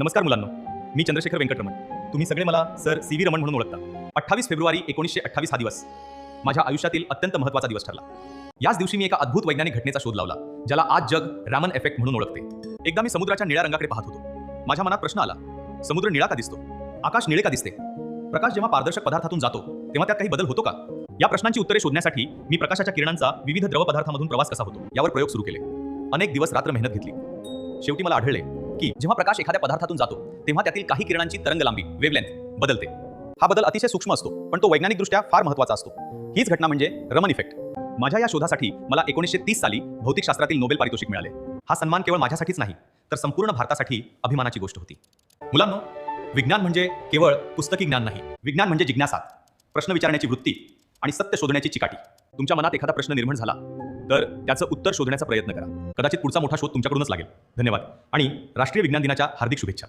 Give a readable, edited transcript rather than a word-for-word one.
नमस्कार मुलांनो, मी चंद्रशेखर वेंकटरमण. तुम्ही सगळे मला सर सी व्ही रमण म्हणून ओळखता. 28 फेब्रुवारी 1928 हा दिवस माझ्या आयुष्यातील अत्यंत महत्त्वाचा दिवस ठरला. याच दिवशी मी एका अद्भुत वैज्ञानिक घटनेचा शोध लावला, ज्याला आज जग रॅमन इफेक्ट म्हणून ओळखते. एकदा मी समुद्राच्या निळ्या रंगाकडे पाहत होतो. माझ्या मनात प्रश्न आला, समुद्र निळा का दिसतो? आकाश निळे का दिसते? प्रकाश जेव्हा पारदर्शक पदार्थातून जातो तेव्हा त्यात काही बदल होतो का? या प्रश्नांची उत्तरे शोधण्यासाठी मी प्रकाशाच्या किरणांचा विविध द्रव पदार्थांमधून प्रवास कसा होतो यावर प्रयोग सुरू केले. अनेक दिवस रात्र मेहनत घेतली. शेवटी मला आढळले की जेव्हा प्रकाश एखाद्या पदार्थातून जातो तेव्हा त्यातील काही किरणांची तरंगलांबी वेव्हलेंथ बदलते. हा बदल अतिशय सूक्ष्म असतो, पण तो वैज्ञानिकदृष्ट्या फार महत्त्वाचा असतो. हीच घटना म्हणजे रमन इफेक्ट. माझ्या या शोधासाठी मला 1930 साली भौतिकशास्त्रातील नोबेल पारितोषिक मिळाले. हा सन्मान केवळ माझ्यासाठीच नाही, तर संपूर्ण भारतासाठी अभिमानाची गोष्ट होती. मुलांनो, विज्ञान म्हणजे केवळ पुस्तकी ज्ञान नाही. विज्ञान म्हणजे जिज्ञासा, प्रश्न विचारण्याची वृत्ती आणि सत्य शोधण्याची चिकाटी. तुमच्या मनात एखादा प्रश्न निर्माण झाला तर त्याचं उत्तर शोधण्याचा प्रयत्न करा. कदाचित पुढचा मोठा शोध तुमच्याकडूनच लागेल. धन्यवाद आणि राष्ट्रीय विज्ञान दिनाच्या हार्दिक शुभेच्छा.